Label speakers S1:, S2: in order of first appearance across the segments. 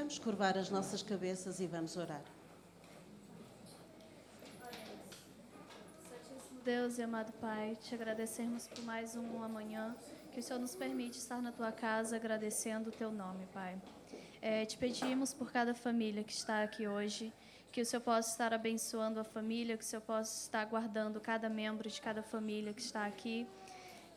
S1: Vamos curvar as nossas cabeças e vamos orar.
S2: Santíssimo Deus e amado Pai, te agradecemos por mais uma manhã que o Senhor nos permite estar na tua casa agradecendo o teu nome, Pai. Te pedimos por cada família que está aqui hoje, que o Senhor possa estar abençoando a família, que o Senhor possa estar guardando cada membro de cada família que está aqui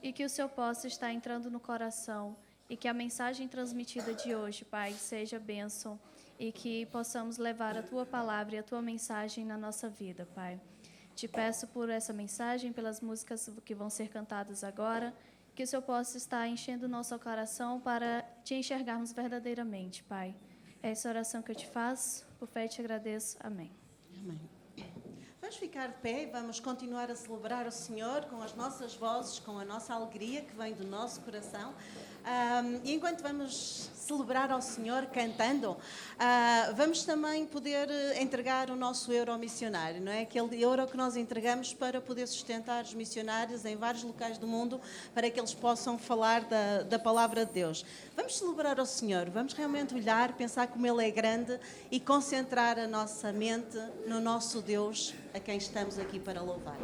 S2: e que o Senhor possa estar entrando no coração e que a mensagem transmitida de hoje, Pai, seja bênção e que possamos levar a tua palavra e a tua mensagem na nossa vida, Pai. Te peço por essa mensagem, pelas músicas que vão ser cantadas agora, que o Senhor possa estar enchendo o nosso coração para te enxergarmos verdadeiramente, Pai. É essa oração que eu te faço, por fé te agradeço. Amém.
S1: Amém. Vamos ficar de pé e vamos continuar a celebrar o Senhor com as nossas vozes, com a nossa alegria que vem do nosso coração. E enquanto vamos celebrar ao Senhor cantando, vamos também poder entregar o nosso euro ao missionário, não é? Aquele euro que nós entregamos para poder sustentar os missionários em vários locais do mundo, para que eles possam falar da palavra de Deus. Vamos celebrar ao Senhor, vamos realmente olhar, pensar como Ele é grande e concentrar a nossa mente no nosso Deus, a quem estamos aqui para louvar.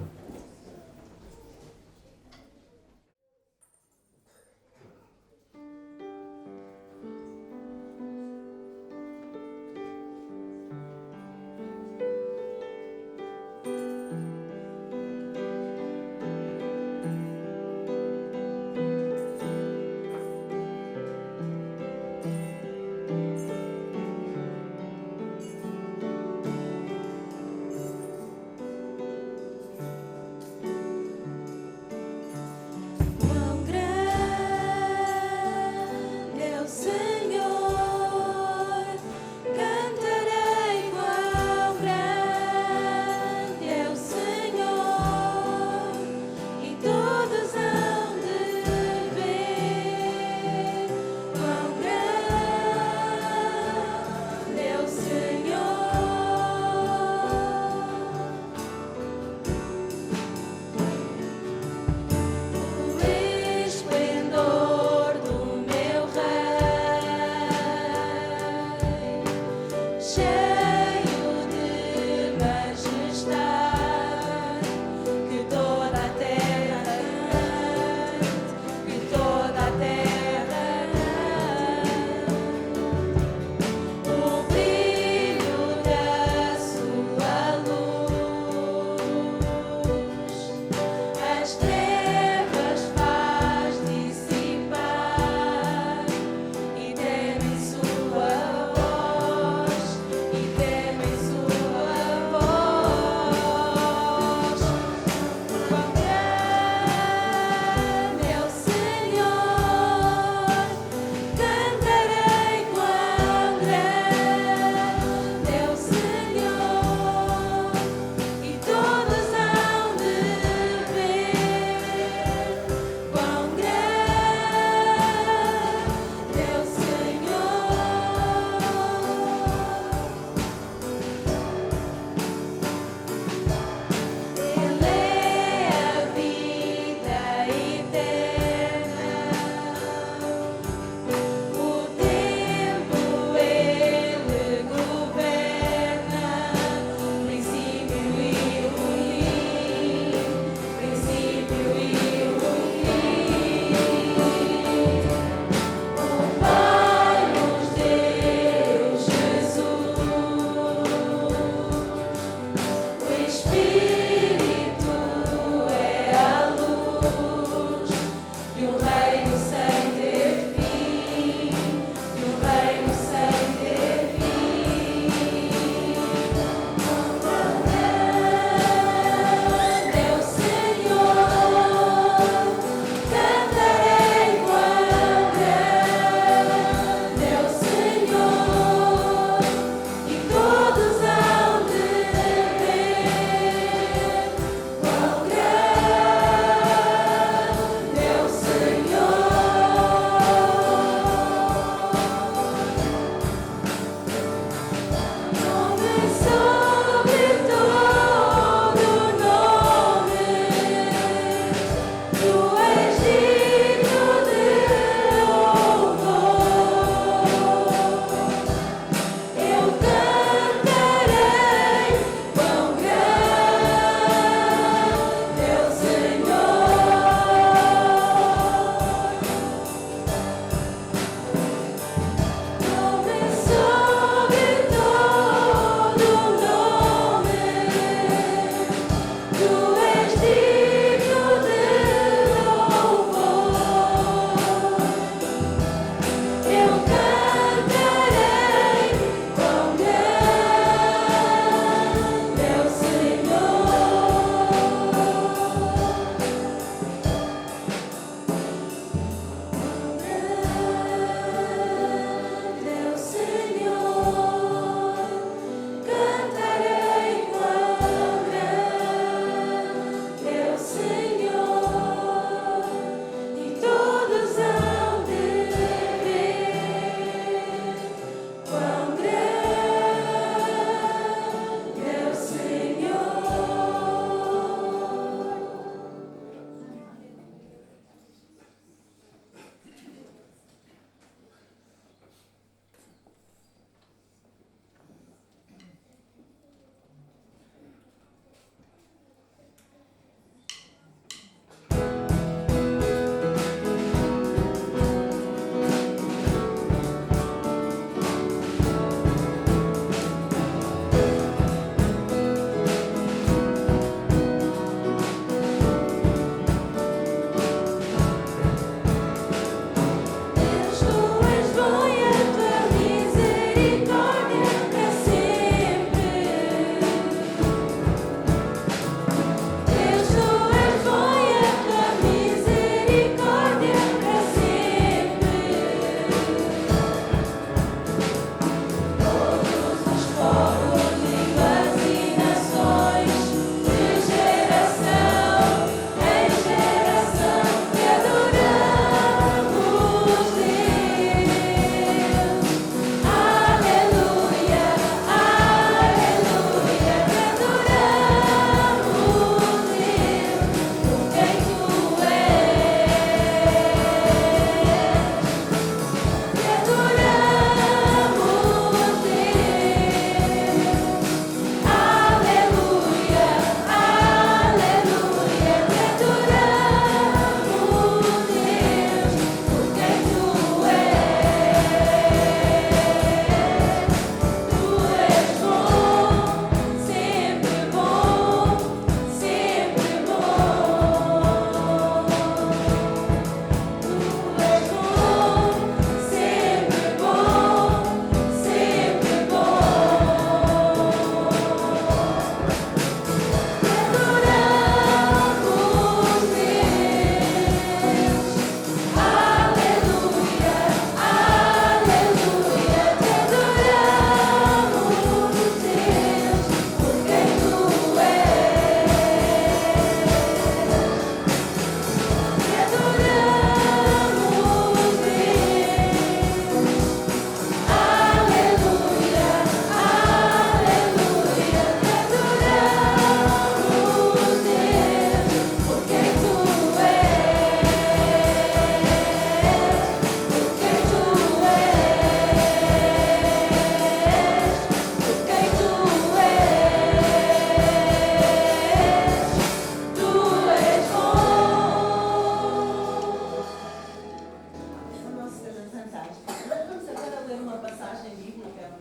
S1: passagem bíblica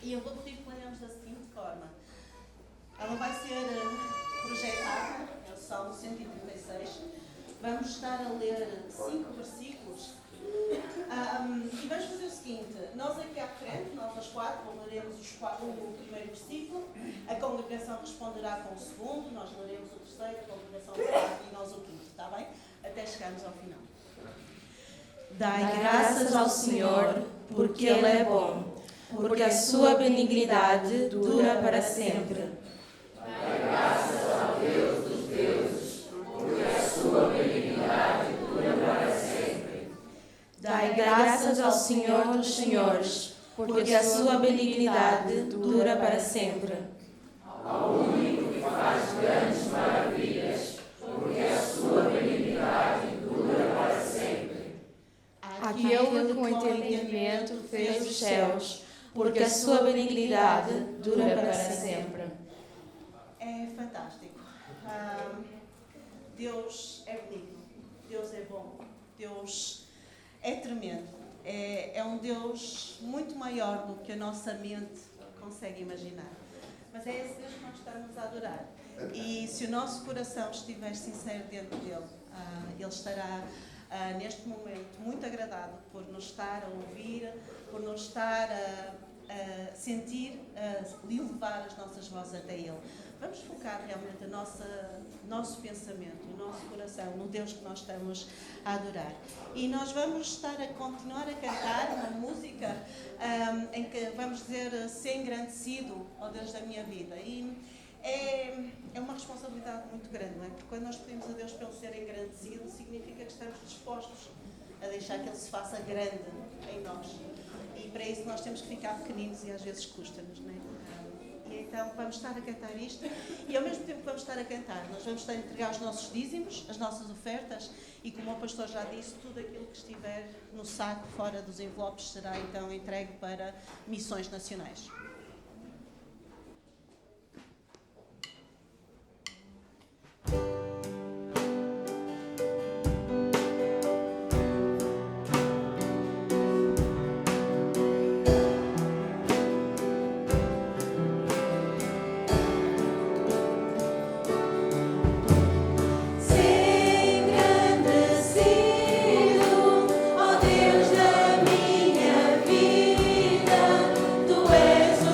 S1: e eu vou pedir que leiamos da seguinte forma. Ela vai ser projetada, é o Salmo 136. Vamos estar a ler 5 versículos. E vamos fazer o seguinte: nós aqui à frente, nós as 4, leremos o primeiro versículo, a congregação responderá com o segundo, nós leremos o terceiro, a congregação o quarto e nós o quinto, está bem? Até chegarmos ao final.
S3: Dai graças ao Senhor, porque Ele é bom, porque a sua benignidade dura para sempre. Dai graças ao Deus dos deuses, porque a sua benignidade dura para sempre. Dai graças ao Senhor dos senhores, porque a sua benignidade dura para sempre. Ao único que faz grandes maravilhas, porque a sua benignidade dura para sempre. Aquele que com entendimento fez os céus, porque a sua benignidade dura para sempre.
S1: É fantástico. Deus é benigno, Deus é bom, Deus é tremendo. É um Deus muito maior do que a nossa mente consegue imaginar. Mas é esse Deus que nós estamos a adorar. E se o nosso coração estiver sincero dentro dele, ele estará neste momento muito agradado por nos estar a ouvir, por nos estar a sentir, a levar as nossas vozes até ele. Vamos focar realmente o nosso pensamento, o nosso coração no Deus que nós estamos a adorar. E nós vamos estar a continuar a cantar uma música em que vamos dizer: ser engrandecido, ó Deus da minha vida. E é uma responsabilidade muito grande, não é? Porque quando nós pedimos a Deus para Ele ser engrandecido, significa que estamos dispostos a deixar que Ele se faça grande em nós. E para isso nós temos que ficar pequeninos e às vezes custa-nos, não é? E então vamos estar a cantar isto e ao mesmo tempo que vamos estar a cantar, nós vamos estar a entregar os nossos dízimos, as nossas ofertas e, como o pastor já disse, tudo aquilo que estiver no saco fora dos envelopes será então entregue para missões nacionais.
S3: Ó Deus da minha vida, Tu és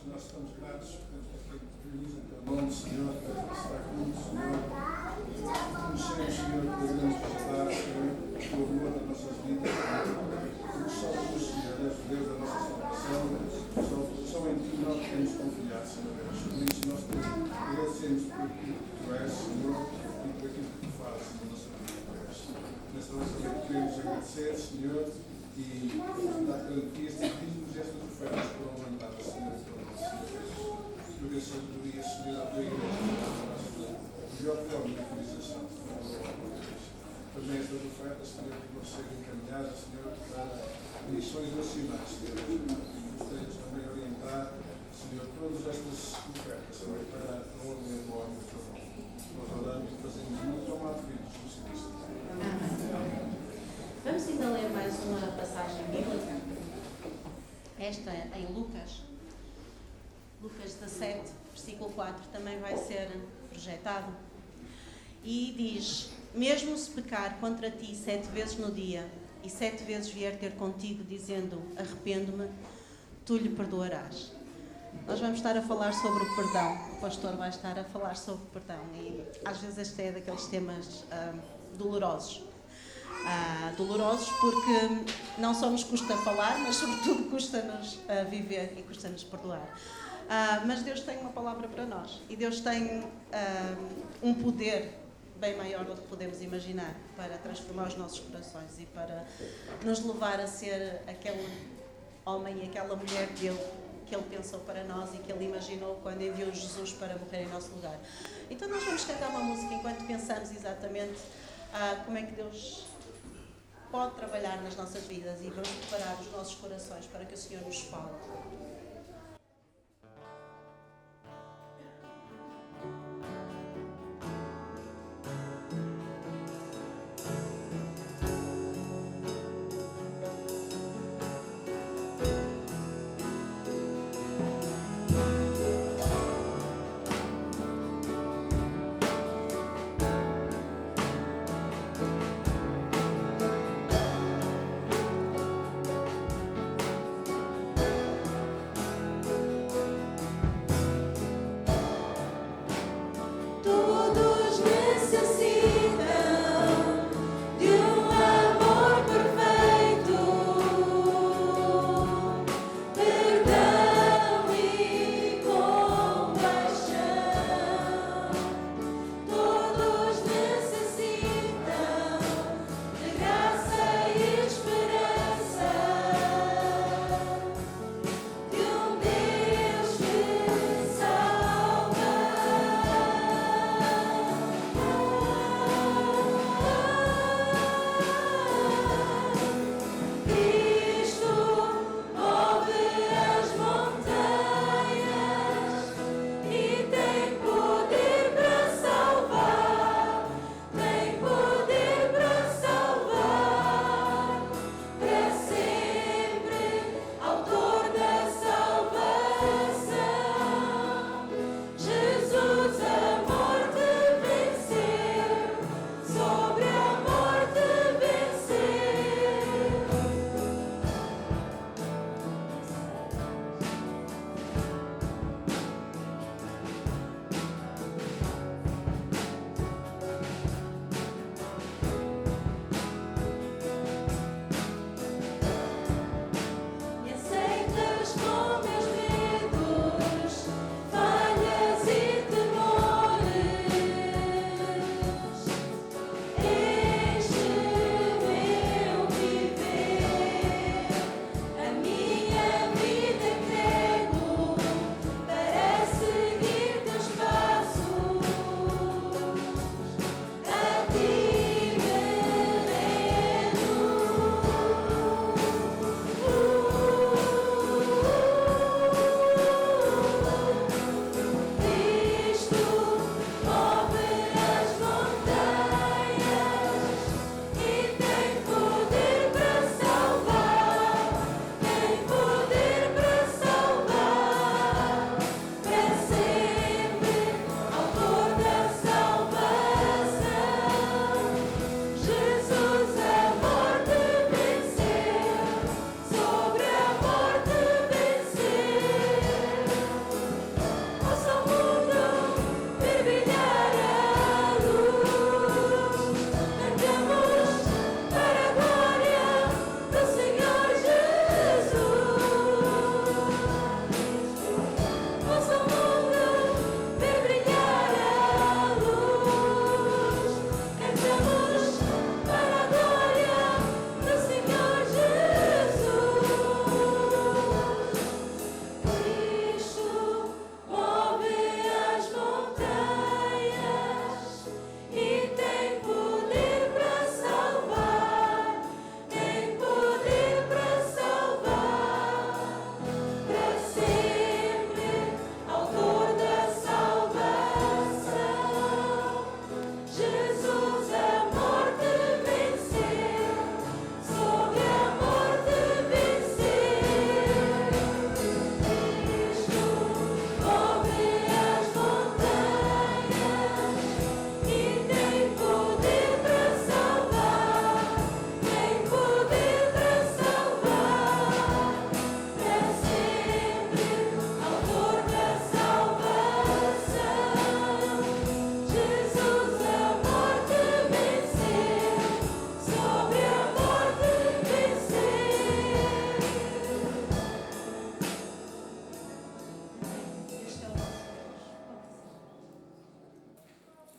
S4: nós estamos gratos por reunirmos em teu nome, Senhor, para estar juntos, Senhor. Conhecemos, Senhor, que devemos ajudar, Senhor, o amor das nossas vidas, porque só tu, Senhor, és o Deus da nossa salvação, só em ti nós podemos confiar, Senhor Deus. Por isso nós te agradecemos por aquilo que tu és, Senhor, e por aquilo que tu fazes na nossa vida, Deus. Nesta nossa noite queremos agradecer, Senhor, e dar garantias de que nos estas ofertas foram levantadas, Senhor, pelo nosso Senhor Jesus. Por isso, sabedoria, Senhor, a tua igreja, o melhor forma de utilização. Também estas ofertas, Senhor, que vão ser encaminhadas, Senhor, para missões nacionais, Senhor, que nos também orientar, Senhor, todas estas ofertas, Senhor, para a honra e a glória do teu nome. Nós oramos e fazemos muito amado Filho Jesus Cristo.
S1: Vamos ainda ler mais uma passagem bíblica. Esta em Lucas. Lucas 17, versículo 4, também vai ser projetado. E diz: mesmo se pecar contra ti 7 vezes no dia, e 7 vezes vier ter contigo, dizendo, arrependo-me, tu lhe perdoarás. Nós vamos estar a falar sobre o perdão. O pastor vai estar a falar sobre o perdão. E às vezes este é daqueles temas dolorosos. Dolorosos porque não só nos custa falar, mas sobretudo custa-nos viver e custa-nos perdoar. Mas Deus tem uma palavra para nós. E Deus tem um poder bem maior do que podemos imaginar para transformar os nossos corações e para nos levar a ser aquele homem e aquela mulher dele que Ele pensou para nós e que Ele imaginou quando enviou Jesus para morrer em nosso lugar. Então nós vamos cantar uma música enquanto pensamos exatamente como é que Deus pode trabalhar nas nossas vidas e vamos preparar os nossos corações para que o Senhor nos fale.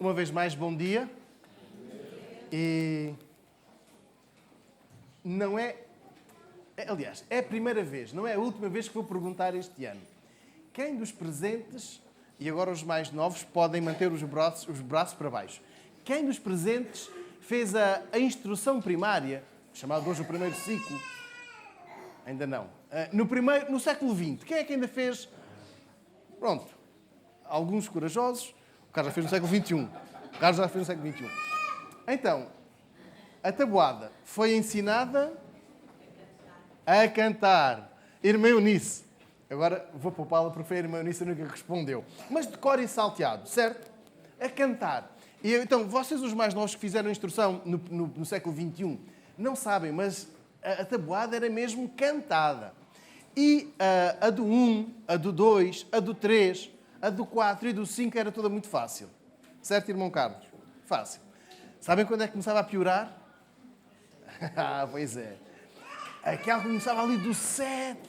S5: Uma vez mais, bom dia. E não aliás, é a primeira vez, não é a última vez que vou perguntar este ano. Quem dos presentes, e agora os mais novos, podem manter os braços para baixo. Quem dos presentes fez a instrução primária, chamado hoje o primeiro ciclo? Ainda não. No século XX, quem é que ainda fez? Pronto, alguns corajosos. O Carlos já fez no século XXI. O Carlos já fez no século XXI. Então, a tabuada foi ensinada a cantar. Irmã Eunice. Agora vou poupá-la porque foi a irmã Eunice a única que respondeu. Mas de cor e salteado, certo? A cantar. E então, vocês os mais novos que fizeram a instrução no século XXI, não sabem, mas a tabuada era mesmo cantada. E a do 1, a do 2, a do 3, a do 4 e do 5 era toda muito fácil. Certo, irmão Carlos? Fácil. Sabem quando é que começava a piorar? Pois é. Aquela que começava ali do 7,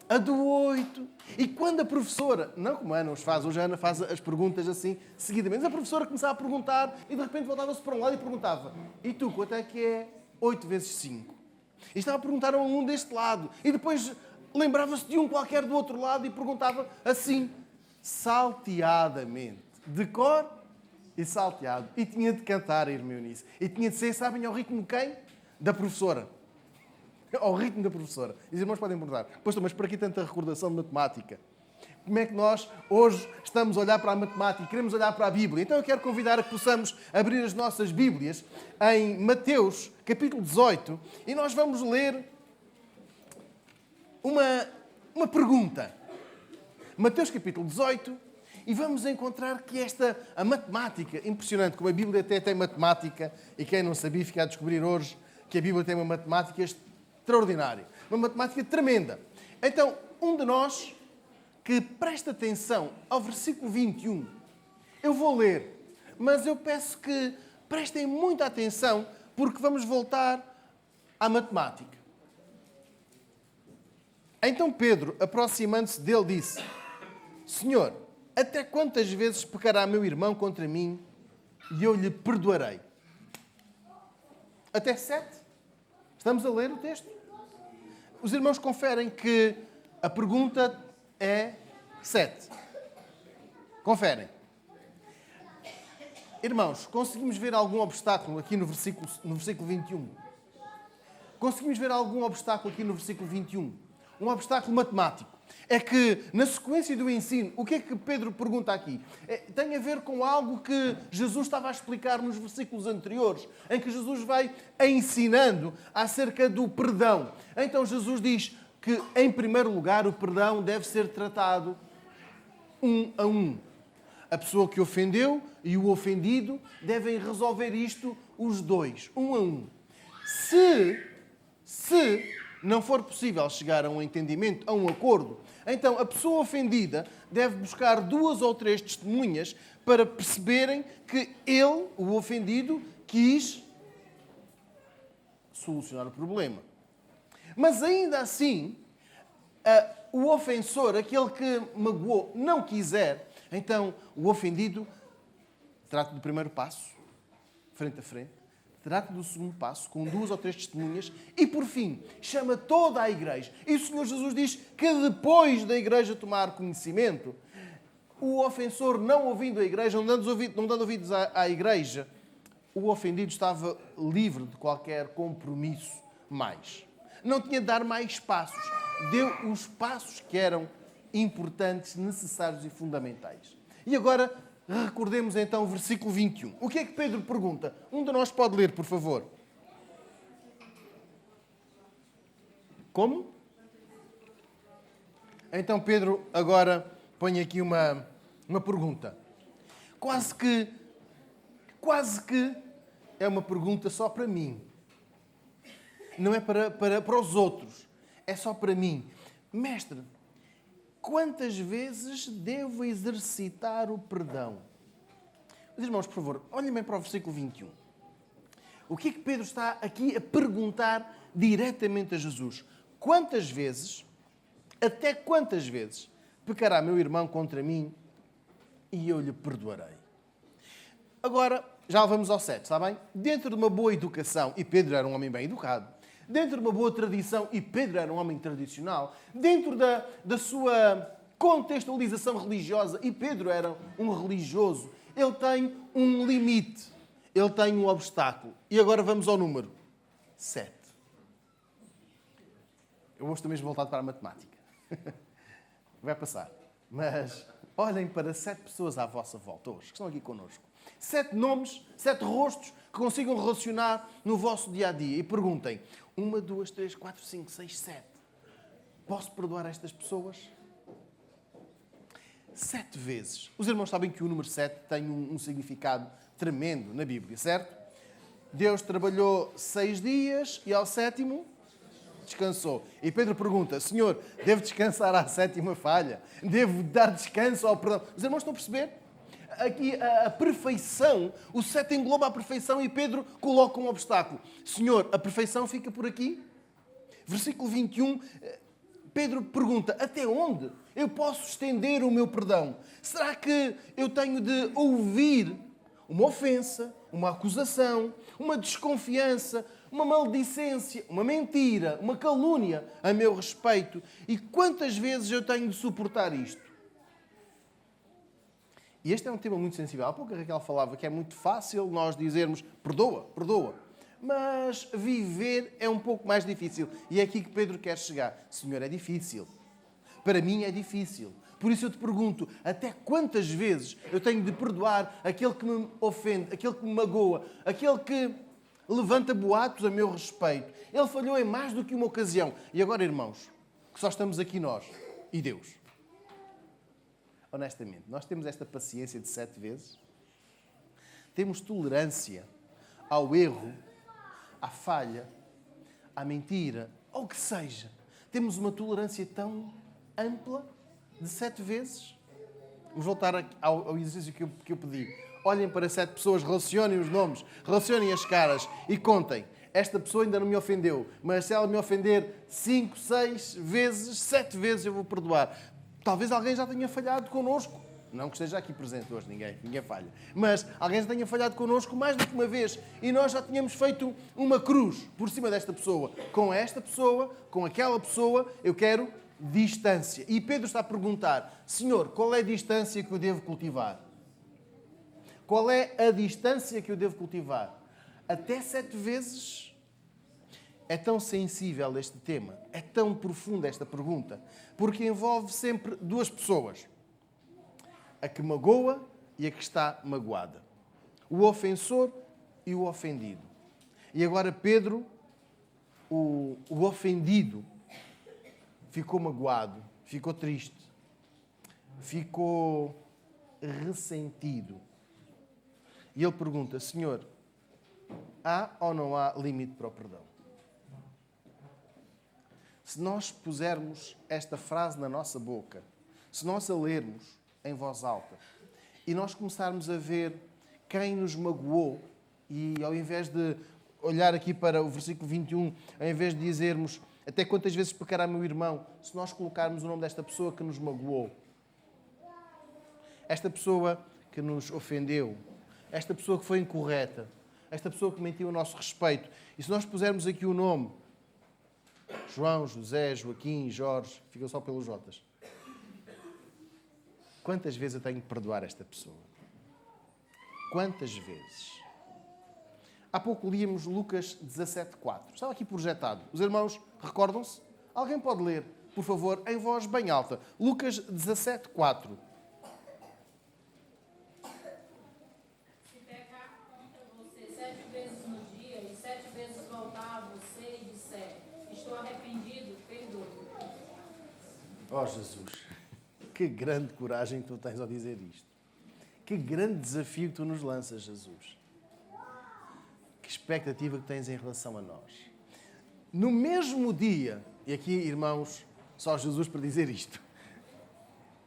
S5: a do 8. E quando a professora, não como a Ana os faz, hoje a Ana faz as perguntas assim, seguidamente, a professora começava a perguntar e de repente voltava-se para um lado e perguntava: e tu, quanto é que é 8 vezes 5? E estava a perguntar a um deste lado. E depois lembrava-se de um qualquer do outro lado e perguntava assim, salteadamente, de cor e salteado. E tinha de cantar a irmã Eunice. E tinha de ser, sabem, ao ritmo de quem? Da professora. Ao ritmo da professora. E os irmãos podem perguntar: pois, mas por aqui tanta recordação de matemática? Como é que nós hoje estamos a olhar para a matemática e queremos olhar para a Bíblia? Então eu quero convidar a que possamos abrir as nossas Bíblias em Mateus, capítulo 18, e nós vamos ler uma pergunta. Mateus, capítulo 18, e vamos encontrar que a matemática, impressionante, como a Bíblia até tem matemática, e quem não sabia fica a descobrir hoje que a Bíblia tem uma matemática extraordinária, uma matemática tremenda. Então, um de nós que presta atenção ao versículo 21, eu vou ler, mas eu peço que prestem muita atenção, porque vamos voltar à matemática. Então Pedro, aproximando-se dele, disse: Senhor, até quantas vezes pecará meu irmão contra mim e eu lhe perdoarei? Até 7? Estamos a ler o texto? Os irmãos conferem que a pergunta é 7. Conferem. Irmãos, conseguimos ver algum obstáculo aqui no versículo 21? Conseguimos ver algum obstáculo aqui no versículo 21? Um obstáculo matemático. É que, na sequência do ensino, o que é que Pedro pergunta aqui? Tem a ver com algo que Jesus estava a explicar nos versículos anteriores, em que Jesus vai ensinando acerca do perdão. Então Jesus diz que, em primeiro lugar, o perdão deve ser tratado um a um. A pessoa que ofendeu e o ofendido devem resolver isto os dois, um a um. Se não for possível chegar a um entendimento, a um acordo, então a pessoa ofendida deve buscar 2 ou 3 testemunhas para perceberem que ele, o ofendido, quis solucionar o problema. Mas ainda assim, o ofensor, aquele que magoou, não quiser, então o ofendido trata do primeiro passo, frente a frente, trata do segundo passo, com 2 ou 3 testemunhas, e por fim, chama toda a igreja. E o Senhor Jesus diz que depois da igreja tomar conhecimento, o ofensor, não ouvindo a igreja, não dando ouvidos à igreja, o ofendido estava livre de qualquer compromisso mais. Não tinha de dar mais passos. Deu os passos que eram importantes, necessários e fundamentais. E agora, recordemos então o versículo 21. O que é que Pedro pergunta? Um de nós pode ler, por favor. Como? Então Pedro agora põe aqui uma pergunta. Quase que é uma pergunta só para mim. Não é para os outros. É só para mim. Mestre, quantas vezes devo exercitar o perdão? Os irmãos, por favor, olhem bem para o versículo 21. O que é que Pedro está aqui a perguntar diretamente a Jesus? Quantas vezes, até quantas vezes, pecará meu irmão contra mim e eu lhe perdoarei? Agora, já vamos ao 7, está bem? Dentro de uma boa educação, e Pedro era um homem bem educado, dentro de uma boa tradição, e Pedro era um homem tradicional, dentro da sua contextualização religiosa, e Pedro era um religioso, ele tem um limite, ele tem um obstáculo. E agora vamos ao número 7. Eu hoje estou mesmo voltado para a matemática. Vai passar. Mas olhem para 7 pessoas à vossa volta hoje, que estão aqui connosco. 7 nomes, 7 rostos que consigam relacionar no vosso dia-a-dia. E perguntem, 1, 2, 3, 4, 5, 6, 7. Posso perdoar estas pessoas? 7 vezes. Os irmãos sabem que o número 7 tem um significado tremendo na Bíblia, certo? Deus trabalhou 6 dias e ao 7º descansou. E Pedro pergunta, Senhor, devo descansar à 7ª falha? Devo dar descanso ao perdão? Os irmãos estão a perceber? Aqui a perfeição, o 7 engloba a perfeição e Pedro coloca um obstáculo. Senhor, a perfeição fica por aqui? Versículo 21, Pedro pergunta, até onde eu posso estender o meu perdão? Será que eu tenho de ouvir uma ofensa, uma acusação, uma desconfiança, uma maldicência, uma mentira, uma calúnia a meu respeito? E quantas vezes eu tenho de suportar isto? E este é um tema muito sensível. Há pouco a Raquel falava que é muito fácil nós dizermos perdoa, perdoa. Mas viver é um pouco mais difícil. E é aqui que Pedro quer chegar. Senhor, é difícil. Para mim é difícil. Por isso eu te pergunto, até quantas vezes eu tenho de perdoar aquele que me ofende, aquele que me magoa, aquele que levanta boatos a meu respeito? Ele falhou em mais do que uma ocasião. E agora, irmãos, que só estamos aqui nós e Deus. Honestamente, nós temos esta paciência de 7 vezes? Temos tolerância ao erro, à falha, à mentira, ou o que seja? Temos uma tolerância tão ampla de 7 vezes? Vamos voltar ao exercício que eu pedi. Olhem para 7 pessoas, relacionem os nomes, relacionem as caras e contem. Esta pessoa ainda não me ofendeu, mas se ela me ofender 5, 6 vezes, 7 vezes eu vou perdoar. Talvez alguém já tenha falhado connosco. Não que esteja aqui presente hoje, ninguém falha. Mas alguém já tenha falhado connosco mais do que uma vez. E nós já tínhamos feito uma cruz por cima desta pessoa. Com esta pessoa, com aquela pessoa, eu quero distância. E Pedro está a perguntar, Senhor, qual é a distância que eu devo cultivar? Qual é a distância que eu devo cultivar? Até 7 vezes? É tão sensível este tema, é tão profunda esta pergunta, porque envolve sempre 2 pessoas. A que magoa e a que está magoada. O ofensor e o ofendido. E agora Pedro, o ofendido, ficou magoado, ficou triste, ficou ressentido. E ele pergunta, Senhor, há ou não há limite para o perdão? Se nós pusermos esta frase na nossa boca, se nós a lermos em voz alta e nós começarmos a ver quem nos magoou e ao invés de olhar aqui para o versículo 21, ao invés de dizermos até quantas vezes pecará meu irmão, se nós colocarmos o nome desta pessoa que nos magoou, esta pessoa que nos ofendeu, esta pessoa que foi incorreta, esta pessoa que mentiu a nosso respeito, e se nós pusermos aqui o nome João, José, Joaquim, Jorge, fica só pelos Jotas. Quantas vezes eu tenho de perdoar esta pessoa? Quantas vezes? Há pouco líamos Lucas 17:4. Estava aqui projetado. Os irmãos recordam-se? Alguém pode ler, por favor, em voz bem alta. Lucas 17:4.
S3: Se pecar contra você 7 vezes no dia e 7 vezes voltar a você e disser, estou arrependido, perdoe.
S5: Oh, Jesus, que grande coragem tu tens ao dizer isto. Que grande desafio tu nos lanças, Jesus. Que expectativa que tens em relação a nós. No mesmo dia, e aqui, irmãos, só Jesus para dizer isto.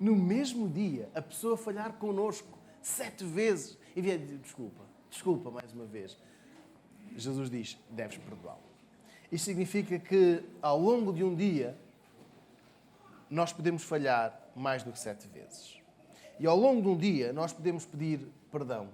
S5: No mesmo dia, a pessoa falhar connosco 7 vezes e vier dizer, desculpa mais uma vez. Jesus diz, deves perdoá-lo. Isto significa que, ao longo de um dia, nós podemos falhar mais do que 7 vezes. E ao longo de um dia, nós podemos pedir perdão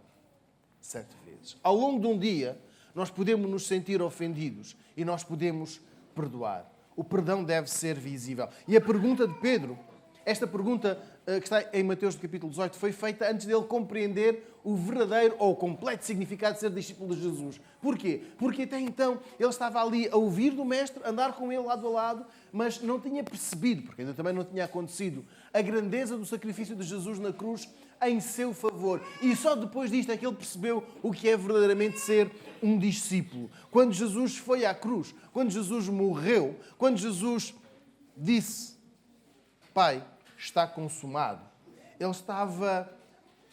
S5: 7 vezes. Ao longo de um dia, nós podemos nos sentir ofendidos e nós podemos perdoar. O perdão deve ser visível. E a pergunta de Pedro, esta pergunta que está em Mateus capítulo 18, foi feita antes dele compreender o verdadeiro ou o completo significado de ser discípulo de Jesus. Porquê? Porque até então ele estava ali a ouvir do Mestre, andar com ele lado a lado, mas não tinha percebido, porque ainda também não tinha acontecido, a grandeza do sacrifício de Jesus na cruz em seu favor. E só depois disto é que ele percebeu o que é verdadeiramente ser um discípulo. Quando Jesus foi à cruz, quando Jesus morreu, quando Jesus disse: Pai, está consumado, ele estava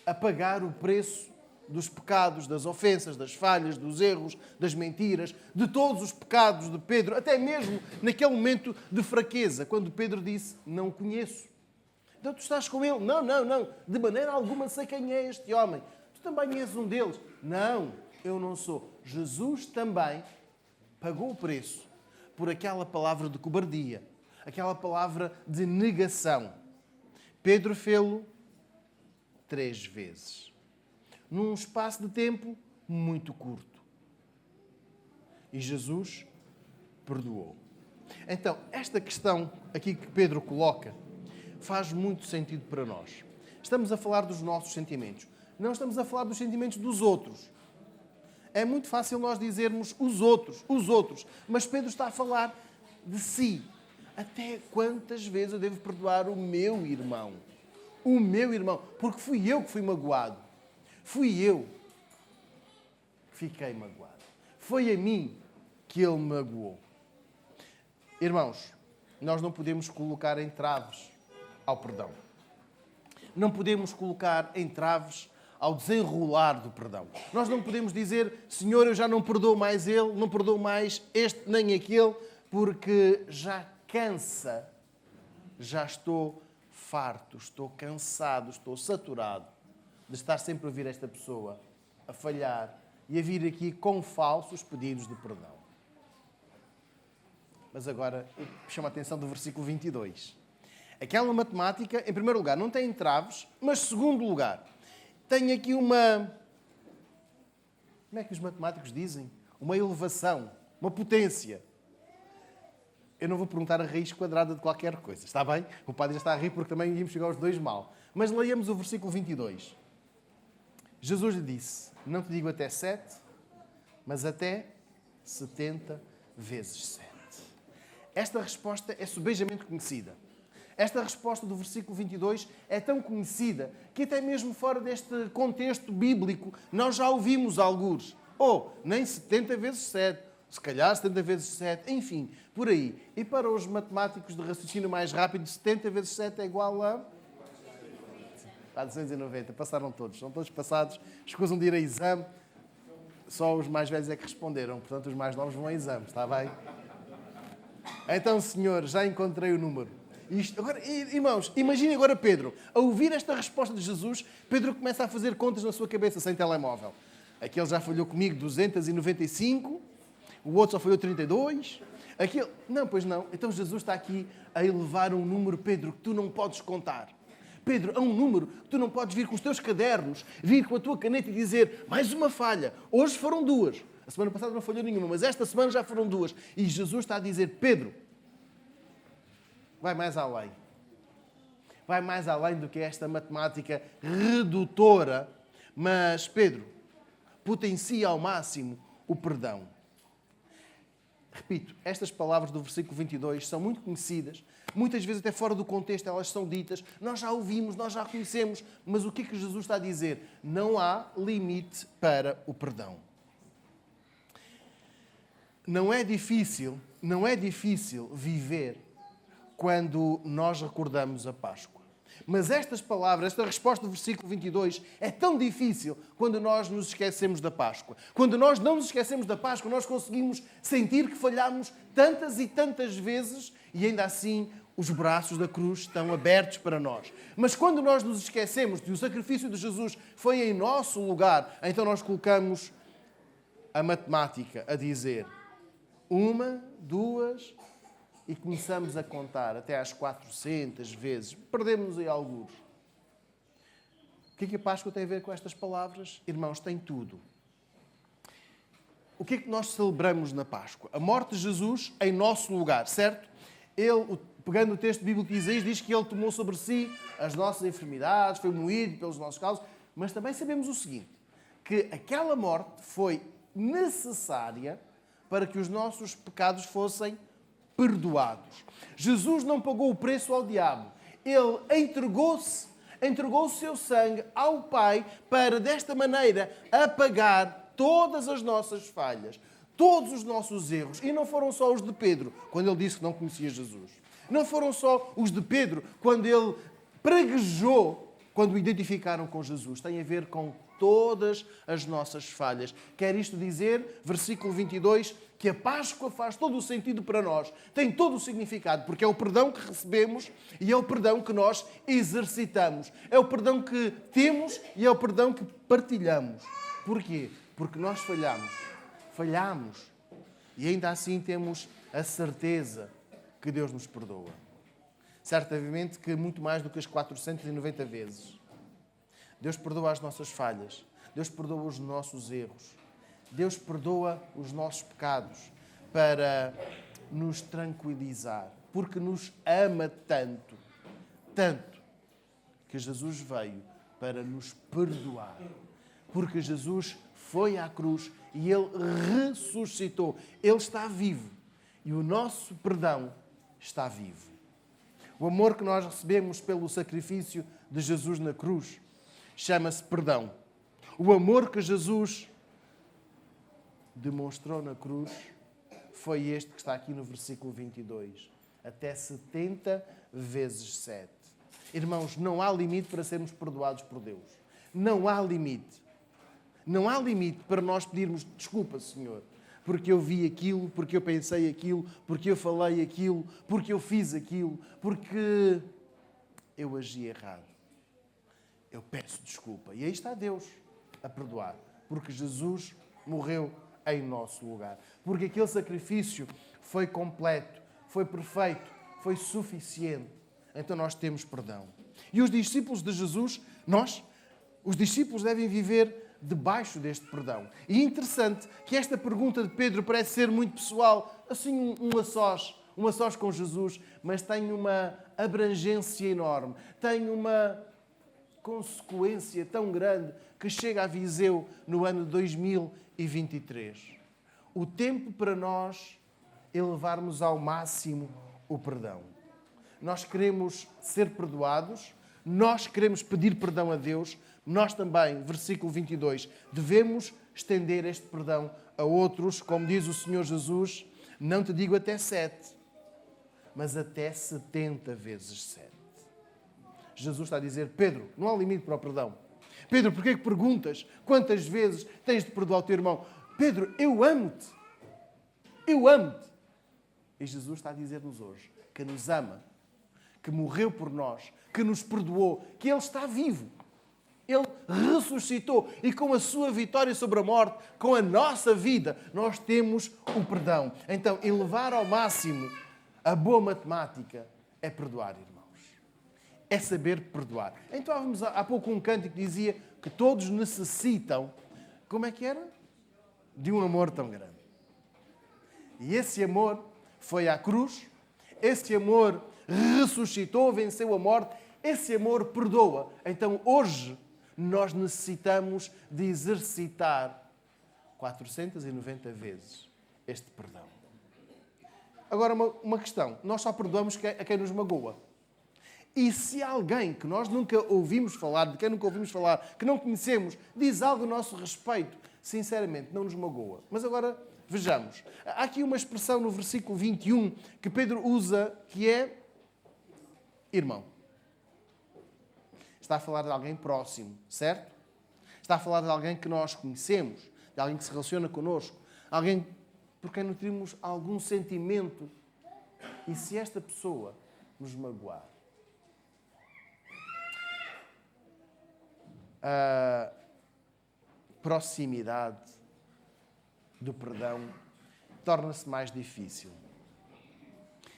S5: a pagar o preço dos pecados, das ofensas, das falhas, dos erros, das mentiras, de todos os pecados de Pedro, até mesmo naquele momento de fraqueza, quando Pedro disse: não o conheço. Então tu estás com ele? Não, de maneira alguma sei quem é este homem. Tu também és um deles? Não, eu não sou. Jesus também pagou o preço por aquela palavra de cobardia, aquela palavra de negação. Pedro fê-lo 3 vezes, num espaço de tempo muito curto. E Jesus perdoou. Então, esta questão aqui que Pedro coloca faz muito sentido para nós. Estamos a falar dos nossos sentimentos. Não estamos a falar dos sentimentos dos outros. É muito fácil nós dizermos os outros. Mas Pedro está a falar de si. Até quantas vezes eu devo perdoar o meu irmão? O meu irmão. Porque fui eu que fui magoado. Fui eu que fiquei magoado. Foi a mim que ele magoou. Irmãos, nós não podemos colocar entraves ao perdão. Não podemos colocar entraves ao desenrolar do perdão. Nós não podemos dizer: Senhor, eu já não perdoo mais ele, não perdoo mais este nem aquele, porque já cansa, já estou farto, estou cansado, estou saturado de estar sempre a ouvir esta pessoa a falhar e a vir aqui com falsos pedidos de perdão. Mas agora chama a atenção do versículo 22. Aquela matemática, em primeiro lugar, não tem entraves, mas, em segundo lugar, tem aqui uma... Como é que os matemáticos dizem? Uma elevação, uma potência. Eu não vou perguntar a raiz quadrada de qualquer coisa, está bem? O padre já está a rir porque também íamos chegar aos 2 mal. Mas leiamos o versículo 22. Jesus lhe disse: não te digo até 7, mas até 70 vezes 7. Esta resposta é subejamente conhecida. Esta resposta do versículo 22 é tão conhecida que até mesmo fora deste contexto bíblico nós já ouvimos algures. Nem 70 vezes 7, se calhar 70 vezes 7, enfim, por aí. E para os matemáticos de raciocínio mais rápido, 70 vezes 7 é igual a 490. Passaram todos, são todos passados, escusam de ir a exame. Só os mais velhos é que responderam, portanto os mais novos vão a exame, está bem? Então, Senhor, já encontrei o número. Agora, irmãos, imaginem agora Pedro, a ouvir esta resposta de Jesus, Pedro começa a fazer contas na sua cabeça sem telemóvel. Aquele já falhou comigo 295, o outro só falhou 32, aquele... Não, pois não. Então Jesus está aqui a elevar um número, Pedro, que tu não podes contar. Pedro, há um número que tu não podes vir com os teus cadernos, vir com a tua caneta e dizer: mais uma falha. Hoje foram 2. A semana passada não falhou nenhuma, mas esta semana já foram 2. E Jesus está a dizer: Pedro, vai mais além. Vai mais além do que esta matemática redutora. Mas, Pedro, potencia ao máximo o perdão. Repito, estas palavras do versículo 22 são muito conhecidas. Muitas vezes, até fora do contexto, elas são ditas. Nós já ouvimos, nós já conhecemos. Mas o que é que Jesus está a dizer? Não há limite para o perdão. Não é difícil viver quando nós recordamos a Páscoa. Mas estas palavras, esta resposta do versículo 22 é tão difícil quando nós nos esquecemos da Páscoa. Quando nós não nos esquecemos da Páscoa, nós conseguimos sentir que falhamos tantas e tantas vezes e ainda assim os braços da cruz estão abertos para nós. Mas quando nós nos esquecemos de que o sacrifício de Jesus foi em nosso lugar, então nós colocamos a matemática a dizer 1, 2... e começamos a contar até às 400 vezes. Perdemos-nos em alguns. O que é que a Páscoa tem a ver com estas palavras? Irmãos, tem tudo. O que é que nós celebramos na Páscoa? A morte de Jesus em nosso lugar, certo? Ele, pegando o texto bíblico de Isaías, diz que ele tomou sobre si as nossas enfermidades, foi moído pelos nossos causos, mas também sabemos o seguinte, que aquela morte foi necessária para que os nossos pecados fossem perdoados. Jesus não pagou o preço ao diabo. Ele entregou o seu sangue ao Pai para, desta maneira, apagar todas as nossas falhas, todos os nossos erros. E não foram só os de Pedro, quando ele disse que não conhecia Jesus. Não foram só os de Pedro, quando ele praguejou, quando o identificaram com Jesus. Tem a ver com todas as nossas falhas. Quer isto dizer, versículo 22, que a Páscoa faz todo o sentido para nós, tem todo o significado, porque é o perdão que recebemos e é o perdão que nós exercitamos. É o perdão que temos e é o perdão que partilhamos. Porquê? Porque nós falhamos e ainda assim temos a certeza que Deus nos perdoa. Certamente que muito mais do que as 490 vezes. Deus perdoa as nossas falhas. Deus perdoa os nossos erros. Deus perdoa os nossos pecados para nos tranquilizar. Porque nos ama tanto, tanto, que Jesus veio para nos perdoar. Porque Jesus foi à cruz e Ele ressuscitou. Ele está vivo. E o nosso perdão está vivo. O amor que nós recebemos pelo sacrifício de Jesus na cruz chama-se perdão. O amor que Jesus demonstrou na cruz foi este que está aqui no versículo 22. Até 70 vezes 7. Irmãos, não há limite para sermos perdoados por Deus. Não há limite. Não há limite para nós pedirmos desculpa, Senhor, porque eu vi aquilo, porque eu pensei aquilo, porque eu falei aquilo, porque eu fiz aquilo, porque eu agi errado. Eu peço desculpa. E aí está Deus a perdoar. Porque Jesus morreu em nosso lugar. Porque aquele sacrifício foi completo, foi perfeito, foi suficiente. Então nós temos perdão. E os discípulos de Jesus, os discípulos devem viver debaixo deste perdão. E é interessante que esta pergunta de Pedro parece ser muito pessoal, assim um a sós com Jesus, mas tem uma abrangência enorme, tem uma consequência tão grande que chega a Viseu no ano 2023. O tempo para nós elevarmos ao máximo o perdão. Nós queremos ser perdoados, nós queremos pedir perdão a Deus, nós também, versículo 22, devemos estender este perdão a outros, como diz o Senhor Jesus, não te digo até 7, mas até 70 vezes 7. Jesus está a dizer, Pedro, não há limite para o perdão. Pedro, porquê que perguntas quantas vezes tens de perdoar o teu irmão? Pedro, eu amo-te. Eu amo-te. E Jesus está a dizer-nos hoje que nos ama, que morreu por nós, que nos perdoou, que Ele está vivo. Ele ressuscitou e com a sua vitória sobre a morte, com a nossa vida, nós temos o perdão. Então, elevar ao máximo a boa matemática é perdoar, irmãos. É saber perdoar. Então, há pouco um cântico que dizia que todos necessitam, como é que era? De um amor tão grande. E esse amor foi à cruz, esse amor ressuscitou, venceu a morte, esse amor perdoa. Então, hoje, nós necessitamos de exercitar 490 vezes este perdão. Agora, uma questão. Nós só perdoamos a quem nos magoa. E se alguém que nós nunca ouvimos falar, de quem nunca ouvimos falar, que não conhecemos, diz algo a nosso respeito, sinceramente, não nos magoa. Mas agora, vejamos. Há aqui uma expressão no versículo 21 que Pedro usa, que é irmão. Está a falar de alguém próximo, certo? Está a falar de alguém que nós conhecemos, de alguém que se relaciona connosco, alguém por quem nutrimos algum sentimento. E se esta pessoa nos magoar? A proximidade do perdão torna-se mais difícil.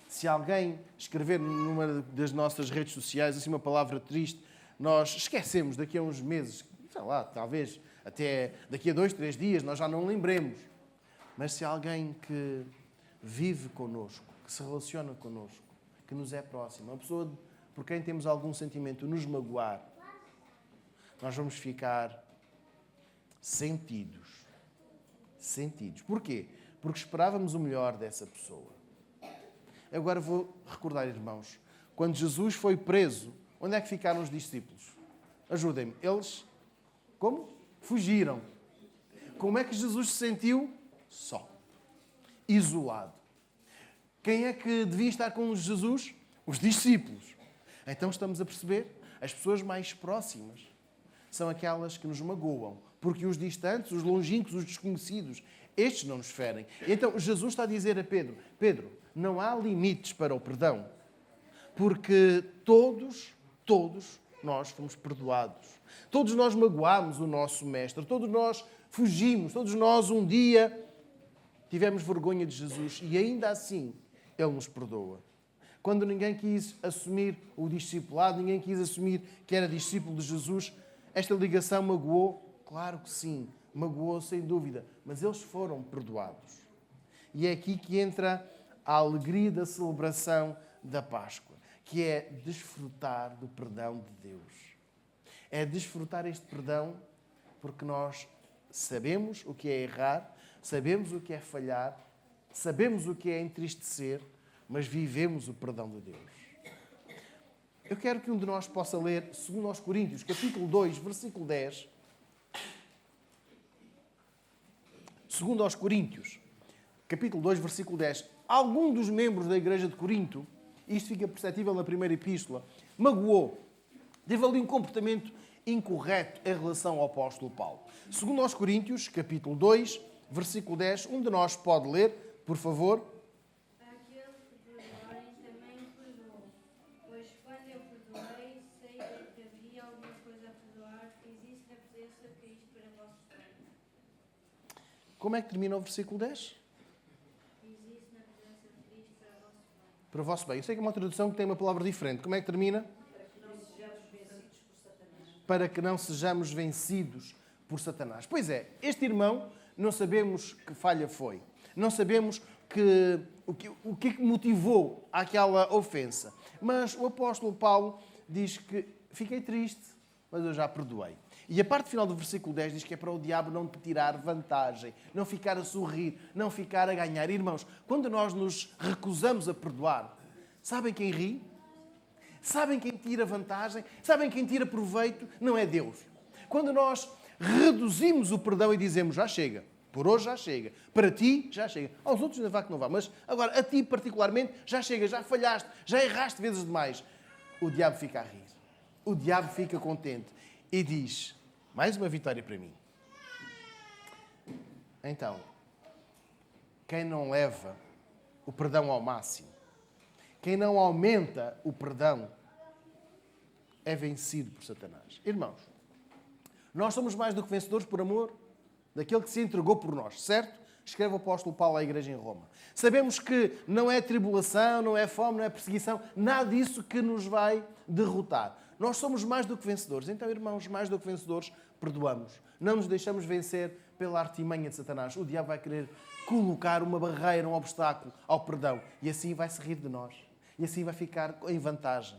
S5: Se alguém escrever numa das nossas redes sociais assim uma palavra triste, nós esquecemos daqui a uns meses, sei lá, talvez até daqui a 2, 3 dias, nós já não lembremos. Mas se há alguém que vive connosco, que se relaciona connosco, que nos é próximo, uma pessoa por quem temos algum sentimento, nos magoar, nós vamos ficar sentidos. Sentidos. Porquê? Porque esperávamos o melhor dessa pessoa. Agora vou recordar, irmãos, quando Jesus foi preso, onde é que ficaram os discípulos? Ajudem-me. Eles, como? Fugiram. Como é que Jesus se sentiu? Só. Isolado. Quem é que devia estar com Jesus? Os discípulos. Então estamos a perceber? As pessoas mais próximas são aquelas que nos magoam. Porque os distantes, os longínquos, os desconhecidos, estes não nos ferem. Então Jesus está a dizer a Pedro, Pedro, não há limites para o perdão. Porque todos nós fomos perdoados. Todos nós magoámos o nosso mestre. Todos nós fugimos. Todos nós um dia tivemos vergonha de Jesus. E ainda assim, Ele nos perdoa. Quando ninguém quis assumir o discipulado, ninguém quis assumir que era discípulo de Jesus, esta ligação magoou? Claro que sim. Magoou sem dúvida. Mas eles foram perdoados. E é aqui que entra a alegria da celebração da Páscoa, que é desfrutar do perdão de Deus. É desfrutar este perdão porque nós sabemos o que é errar, sabemos o que é falhar, sabemos o que é entristecer, mas vivemos o perdão de Deus. Eu quero que um de nós possa ler 2 Coríntios, capítulo 2, versículo 10. 2 Coríntios, capítulo 2, versículo 10. Algum dos membros da igreja de Corinto, isto fica perceptível na primeira epístola, magoou, teve ali um comportamento incorreto em relação ao apóstolo Paulo. 2 Coríntios, capítulo 2, versículo 10, um de nós pode ler, por favor.
S6: Aquele que perdoarem também perdoou, pois quando eu perdoei, sei que havia alguma coisa a perdoar, fiz isso na presença de Cristo para vosso bem.
S5: Como é que termina o versículo 10?
S6: Fiz isso na presença de Cristo para vosso bem.
S5: Para o vosso bem. Eu sei que é uma tradução que tem uma palavra diferente. Como é que termina? Para que não sejamos vencidos por Satanás. Pois é, este irmão, não sabemos que falha foi. Não sabemos o que motivou aquela ofensa. Mas o apóstolo Paulo diz que fiquei triste, mas eu já perdoei. E a parte final do versículo 10 diz que é para o diabo não te tirar vantagem, não ficar a sorrir, não ficar a ganhar. Irmãos, quando nós nos recusamos a perdoar, sabem quem ri? Sabem quem tira vantagem? Sabem quem tira proveito? Não é Deus. Quando nós reduzimos o perdão e dizemos, já chega, por hoje já chega, para ti já chega, aos outros ainda vá que não vá, mas agora a ti particularmente já chega, já falhaste, já erraste vezes demais, o diabo fica a rir. O diabo fica contente e diz, mais uma vitória para mim. Então, quem não leva o perdão ao máximo, quem não aumenta o perdão, é vencido por Satanás. Irmãos, nós somos mais do que vencedores por amor daquele que se entregou por nós, certo? Escreve o apóstolo Paulo à igreja em Roma. Sabemos que não é tribulação, não é fome, não é perseguição, nada disso que nos vai derrotar. Nós somos mais do que vencedores. Então, irmãos, mais do que vencedores, perdoamos. Não nos deixamos vencer pela artimanha de Satanás. O diabo vai querer colocar uma barreira, um obstáculo ao perdão. E assim vai se rir de nós. E assim vai ficar em vantagem.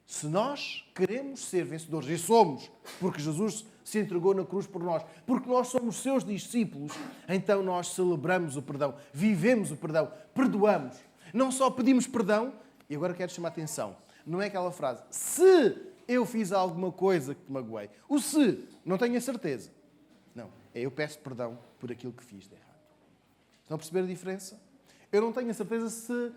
S5: Se nós queremos ser vencedores, e somos, porque Jesus se entregou na cruz por nós, porque nós somos seus discípulos, então nós celebramos o perdão, vivemos o perdão, perdoamos. Não só pedimos perdão, e agora quero chamar a atenção, não é aquela frase, se eu fiz alguma coisa que te magoei. O se, não tenho a certeza. Não, é eu peço perdão por aquilo que fiz de errado. Estão a perceber a diferença? Eu não tenho a certeza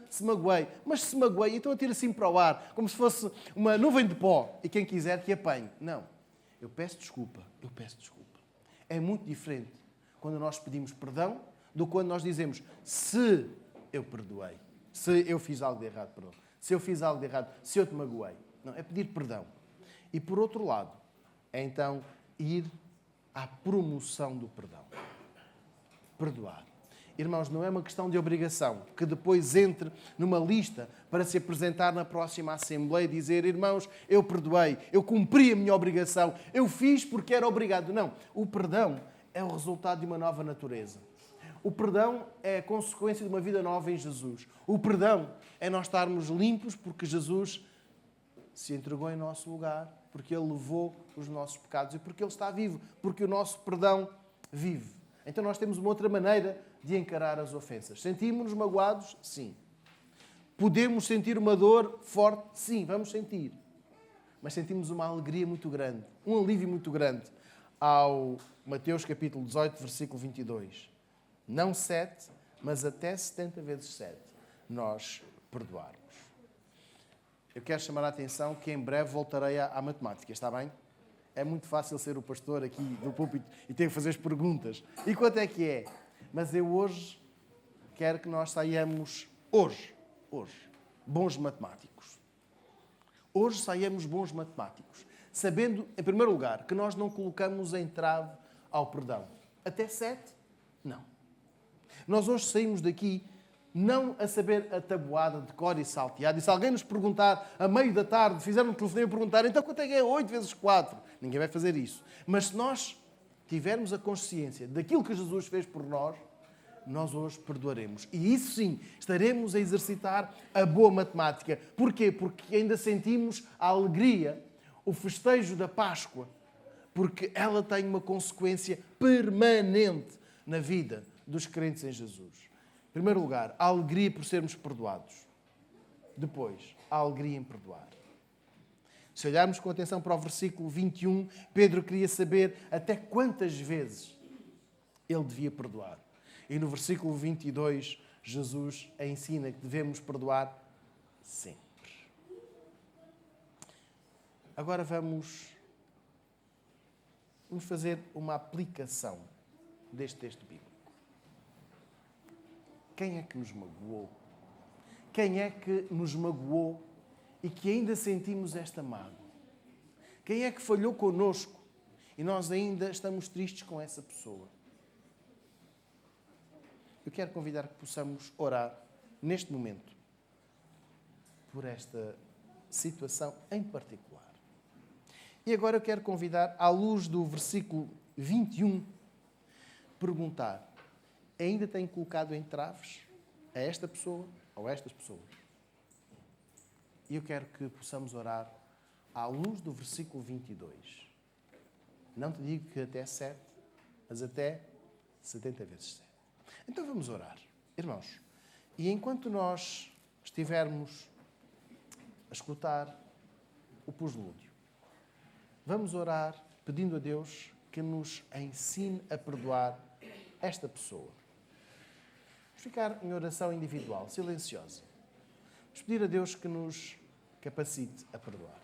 S5: se magoei. Mas se magoei, então atiro assim para o ar, como se fosse uma nuvem de pó. E quem quiser que apanhe. Não. Eu peço desculpa. É muito diferente quando nós pedimos perdão do que quando nós dizemos se eu perdoei. Se eu fiz algo de errado, perdão. Se eu fiz algo de errado, se eu te magoei. Não, é pedir perdão. E por outro lado, é então ir à promoção do perdão. Perdoar. irmãos, não é uma questão de obrigação, que depois entre numa lista para se apresentar na próxima Assembleia e dizer: irmãos, eu perdoei, eu cumpri a minha obrigação, eu fiz porque era obrigado. Não, o perdão é o resultado de uma nova natureza. O perdão é a consequência de uma vida nova em Jesus. O perdão é nós estarmos limpos porque Jesus se entregou em nosso lugar, porque Ele levou os nossos pecados e porque Ele está vivo, porque o nosso perdão vive. Então nós temos uma outra maneira de encarar as ofensas. Sentimos-nos magoados? Sim. Podemos sentir uma dor forte? Sim, vamos sentir. Mas sentimos uma alegria muito grande, um alívio muito grande ao Mateus capítulo 18, versículo 22. Não 7, mas até 70 vezes 7 nós perdoarmos. Eu quero chamar a atenção que em breve voltarei à matemática, está bem? É muito fácil ser o pastor aqui do púlpito e ter que fazer as perguntas. E quanto é que é? Mas eu hoje quero que nós saiamos, hoje, bons matemáticos. Hoje saiamos bons matemáticos, sabendo, em primeiro lugar, que nós não colocamos entrave ao perdão. Até 7? Não. Nós hoje saímos daqui não a saber a tabuada de cor e salteado. E se alguém nos perguntar, a meio da tarde, fizeram um telefonema e perguntar: então quanto é que é 8 vezes 4? Ninguém vai fazer isso. Mas se nós tivermos a consciência daquilo que Jesus fez por nós, nós hoje perdoaremos. E isso sim, estaremos a exercitar a boa matemática. Porquê? Porque ainda sentimos a alegria, o festejo da Páscoa, porque ela tem uma consequência permanente na vida dos crentes em Jesus. Em primeiro lugar, a alegria por sermos perdoados. Depois, a alegria em perdoar. Se olharmos com atenção para o versículo 21, Pedro queria saber até quantas vezes ele devia perdoar. E no versículo 22, Jesus ensina que devemos perdoar sempre. Agora vamos fazer uma aplicação deste texto bíblico. Quem é que nos magoou? Quem é que nos magoou e que ainda sentimos esta mágoa? Quem é que falhou connosco e nós ainda estamos tristes com essa pessoa? Eu quero convidar que possamos orar neste momento por esta situação em particular. E agora eu quero convidar, à luz do versículo 21, perguntar: ainda tem colocado entraves a esta pessoa ou a estas pessoas? E eu quero que possamos orar à luz do versículo 22. Não te digo que até 7, mas até 70 vezes 7. Então vamos orar, irmãos. E enquanto nós estivermos a escutar o pós-lúdio, vamos orar pedindo a Deus que nos ensine a perdoar esta pessoa. Vamos ficar em oração individual, silenciosa. Vamos pedir a Deus que nos capacite a perdoar.